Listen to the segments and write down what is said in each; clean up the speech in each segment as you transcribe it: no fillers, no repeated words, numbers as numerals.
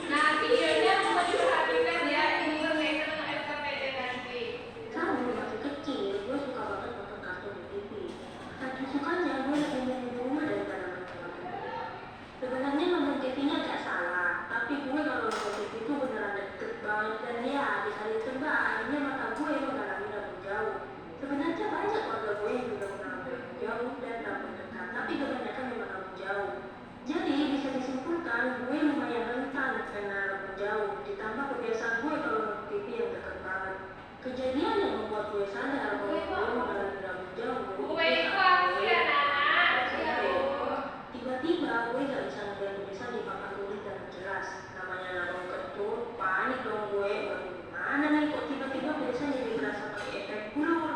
Nah, videonya mau diperhatikan ya, ini berkaitan dengan SKPD nanti. Kamu masih kecil, gue suka banget nonton kartun di TV. Saking sukanya gue lebih milih di rumah daripada main sama temen. Sebenarnya nonton TV-nya gak salah, tapi gue kalau nonton TV itu beneran deket banget dan ya bisa ditebak akhirnya mata gue mengalami rambut jauh. Sebenarnya banyak keluarga gue yang juga mengalami rambut jauh dan rambut dekat, tapi kebanyakan memang rambut jauh. Jadi bisa disimpulkan gue lumayan rentan karena rambut jauh, ditambah kebiasaan gue kalau nonton TV yang dekat banget. Kejadian yang membuat gue sadar bahwa gue mengalami rambut jauh Gue itu itu saat aku gue ya, kelas Nana. Iya, SMP. Bu. Tiba-tiba gue gak bisa ngeliat tulisan di papan tulis dengan jelas. Namanya narung ketut, panik dong gue. Waduh, gimana nih kok tiba-tiba tulisan jadi berasa pakai efek blur.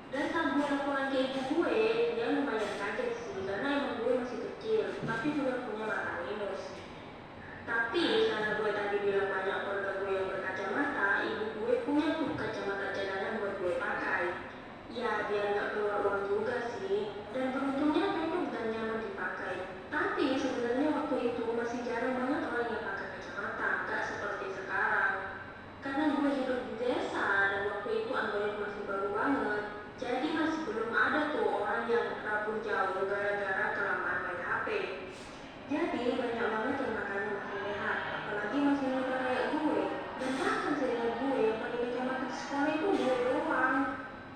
Dan saat gue laporan ke ibu gue, dia lumayan kaget sih, karena emang gue masih kecil, tapi juga punya mata minus. Tapi karena gue tadi bilang banyak keluarga gue yang berkacamata, ibu gue punya tuh kacamata cadangan buat gue pakai. Ya biar nggak keluar uang juga sih, dan beruntungnya cocok dan nyaman dipakai. Tapi sebenarnya waktu itu masih jarang banget orang yang pakai kacamata, nggak seperti sekarang. Karena gue hidup di desa dan waktu itu Android masih baru banget, jadi masih belum ada tuh orang yang rambut jauh gara-gara kelamaan main HP. Jadi banyak banget yang makanya masih sehat, apalagi masih muda kayak gue. Dan bahkan senior gue yang pakai kacamata di sekolah itu gue doang.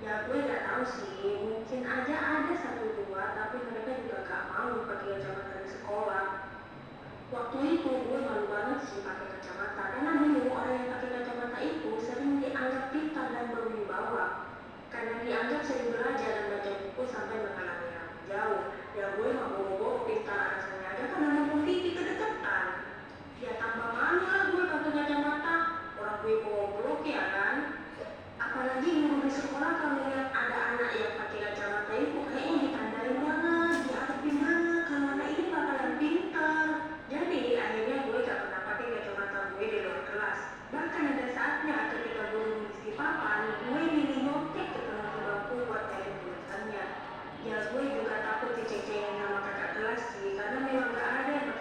Ya gue gak tahu sih, mungkin aja ada satu dua, tapi mereka juga gak mau pakai kacamata di sekolah. Waktu itu gue malu banget sih pakai kacamata, karena dulu orang yang pakai kacamata itu sering dianggap pintar dan berwibawa. Karena dianggap sering belajar dan baca buku sampai mengalami rambut jauh. Ya gue mau bobo pintar alasannya aja karena nonton TV kedekatan. Ya tambah malu lah gue pakai kacamata, orang gue goblok ya kan. Apalagi guru di sekolah kalau lihat ada anak yang pakai kacamata itu kayaknya ditandain banget, diharapin banget kalau anak ini bakalan pintar. Jadi akhirnya gue gak pernah pakai kacamata gue di luar kelas. Bahkan ada saatnya ketika guru ngisi papan, gue milih nyontek ke tengah bangku buat cari tulisannya. Ya gue juga takut diceng-cengin sama kakak kelas sih, karena memang gak ada yang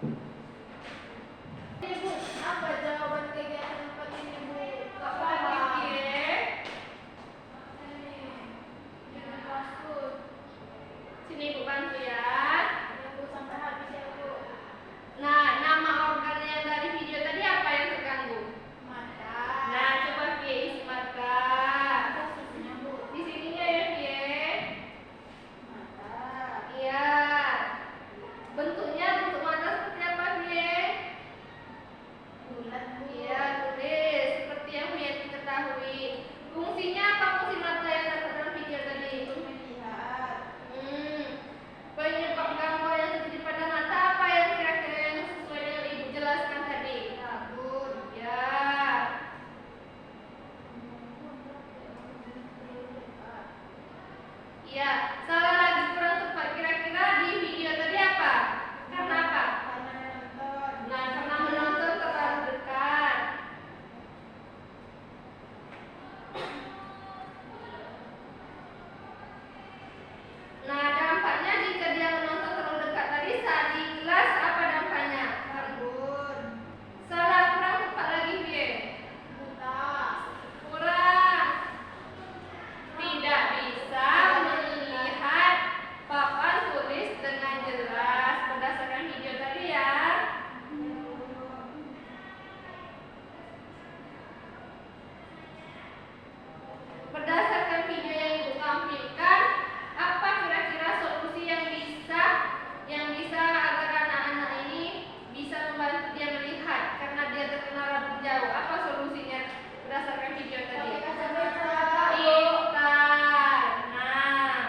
Ibu, apa jawaban kegiatan empat ini, Bu? Gak Apa? paham. Ini, jangan takut. Sini Ibu bantu ya. Bu, sampai habis ya, Bu. Nah, nama organ yang dari video tadi apa yang terganggu? Mata. Nah, coba Fie isi mata. Di sininya ya Fie. Mata. Iya. Bentuknya bentuk mata seperti apa Fie? Bulat. Iya, tulis seperti yang Fie ketahui. Fungsinya apa fungsi mata yang terdapat dalam video tadi? Melihat. Penyebab gangguan yang terjadi pada mata apa yang kira-kira yang sesuai dengan Ibu jelaskan tadi? Rabun. Ya. Iya. Salah lagi kurang tepat. Kira-kira di video tadi apa? Karena apa? Karena menonton. Nah, karena menonton terlalu dekat. Nah, dampaknya jika dia menonton terlalu dekat tadi saat di kelas apa dampaknya? Rabun. Salah kurang tepat lagi Fie. Buta. Kurang. Tidak bisa melihat papan tulis dengan jelas berdasarkan video tadi ya. Berdasarkan video yang Ibu tampilkan, apa kira-kira solusi yang bisa agar anak-anak ini bisa membantu dia melihat karena dia terkena rabun jauh? Apa solusinya berdasarkan video tadi? Pintar. Nah.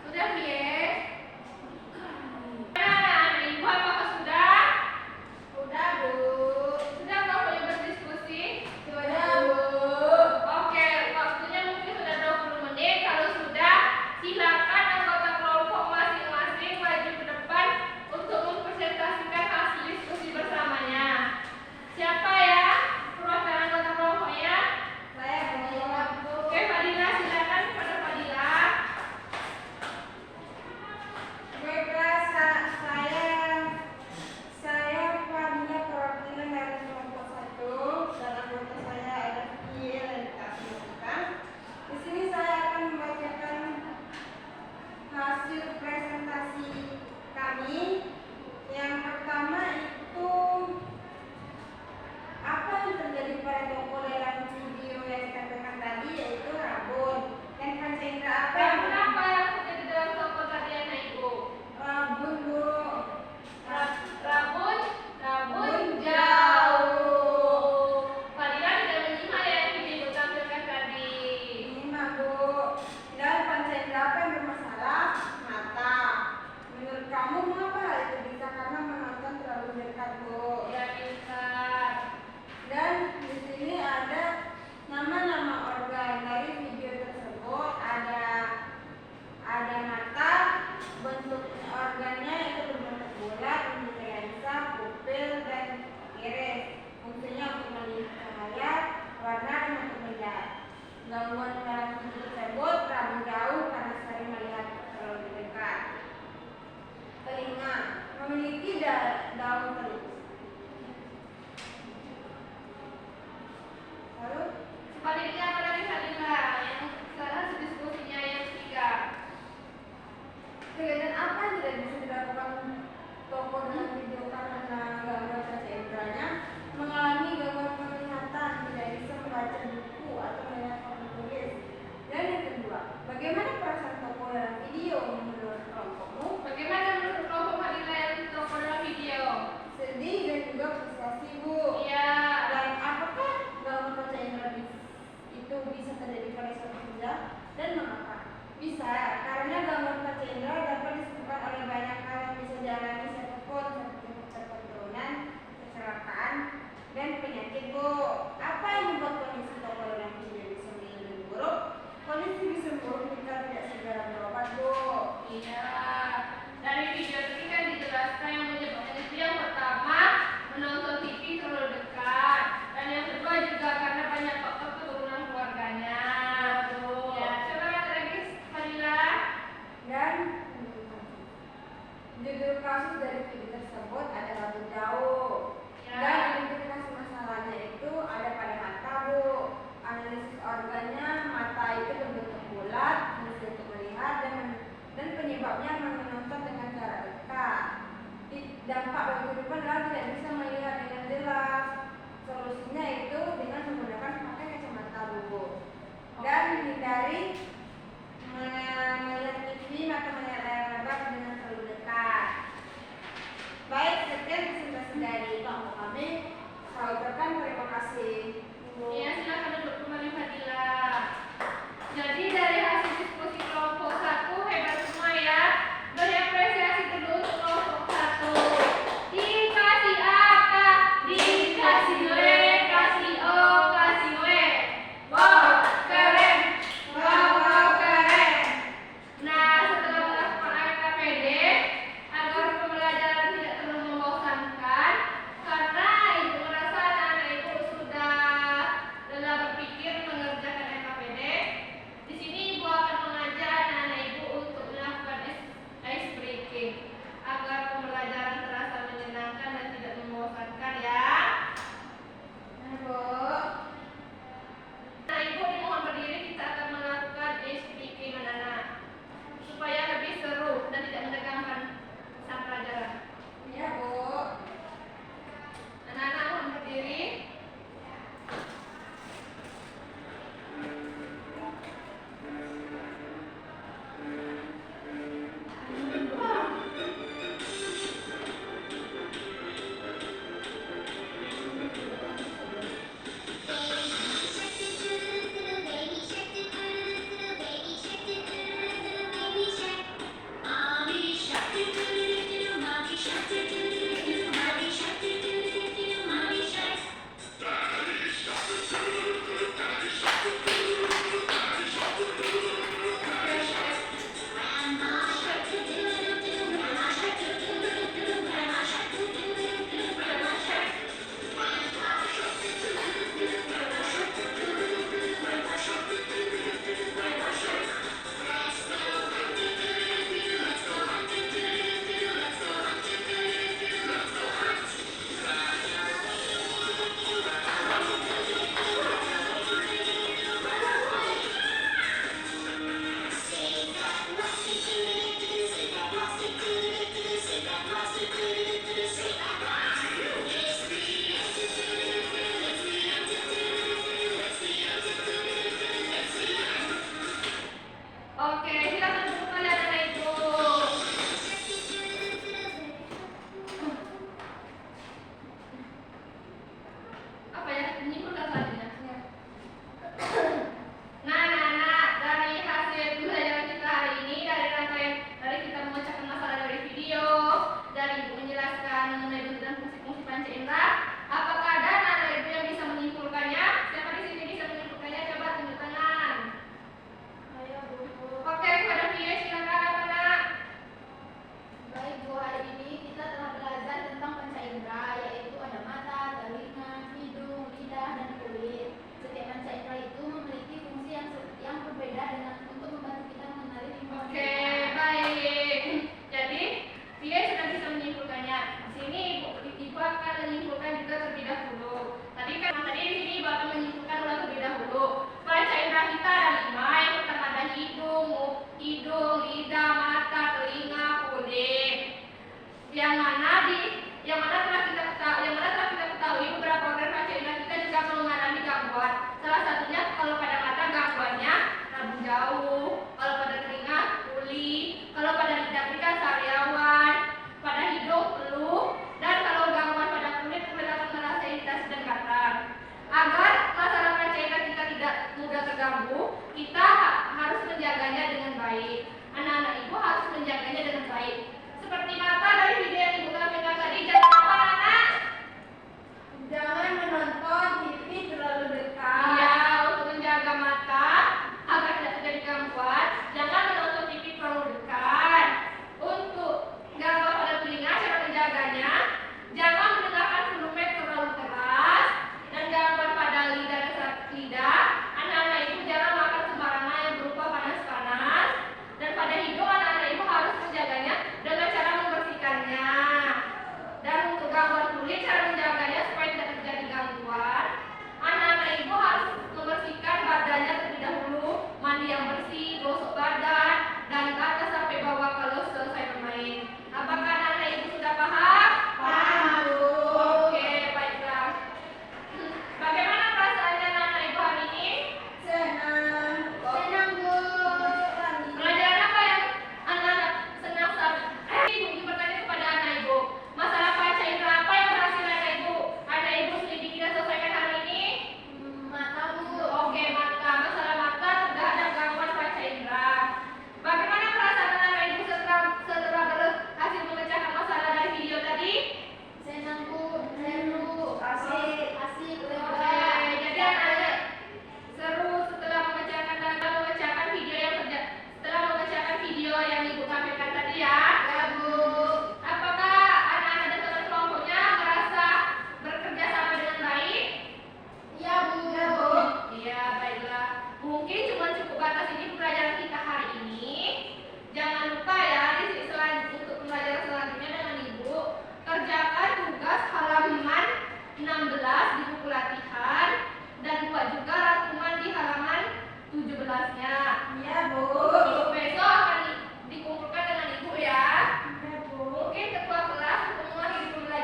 Sudah Fie? Anak-anak Ibu apakah sudah? Sudah Bu. Sudah nggak boleh berdiskusi? Sudah Bu. Oke, waktunya mungkin sudah 20 menit. Kalau sudah, silakan anggota kelompok masing-masing maju ke depan untuk mempresentasikan hasil diskusi bersamanya. Siapa ya perwakilan anggota kelompoknya? Saya Bu. Oke, Fadila silakan kepada Fadila. Baiklah, saya Fadila, perwakilan dari kelompok 1 dan anggota saya ada Fie dan Tasmita. Di sini saya akan membacakan hasil presentasi kami. Yang pertama itu apa yang terjadi pada toko dalam video yang ditampilkan tadi, yaitu rabun. Dan Pancendra apa yang Rabun apa yang terjadi dalam toko tadi anak Ibu? rabun Bu? Rabun jauh. Fadila tidak menyimak ya yang Ibu tampilkan tadi. Ini Bu. Dan Pancendra apa yang bermasalah? Mata. Menurut kamu mengapa hal itu bisa karena menonton terlalu dekat Bu? Ya pintar. Dan di sini ada nama-nama organ dari video tersebut. Ada mata, bentuk organnya itu berbentuk bulat, untuk lensa, pupil, dan iris. Fungsinya untuk melihat cahaya, warna, dan untuk melihat. Gangguan dalam video tersebut rabun jauh karena sering melihat terlalu dekat. Telinga memiliki daun telinga. Lalu Selanjutnya apa lagi Fadila? Yang hasil diskusinya yang ketiga. kegiatan apa yang tidak bisa dilakukan toko dalam video karena gangguan cacat inderanya? Mengalami gangguan penglihatan, tidak bisa membaca buku atau melihat papan tulis. Dan yang kedua, bagaimana perasaan toko dalam video menurut kelompokmu? Bagaimana menurut kelompok Fadila yang toko dalam video? Sedih, dampak bagi kehidupan adalah tidak bisa melihat dengan jelas. Solusinya itu dengan menggunakan pakai kacamata dulu dan hindari melihat TV atau melihat layar lebar dengan terlalu dekat. Baik, sekian presentasi dari kelompok kami. Saya ucapkan terima kasih. Iya, silakan duduk kembali Fadila. Jadi dari hasil diskusi kelompok 1 hebat semua ya. Beri apresiasi dulu untuk kelompok 1. Dikasih apa? Dikasih W, kasih O, kasih W. Wow, keren. Wow, keren. Nah, setelah melakukan AKPD agar pembelajaran tidak terlalu membosankan, karena ibu merasa anak-anak ibu sudah lelah berpikir mengerjakan AKPD. Di sini ibu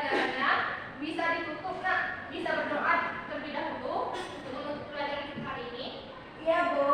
pelajarannya. Bisa ditutup, Nak. Bisa berdoa terlebih dahulu untuk menutup pelajaran kita hari ini. Iya, Bu.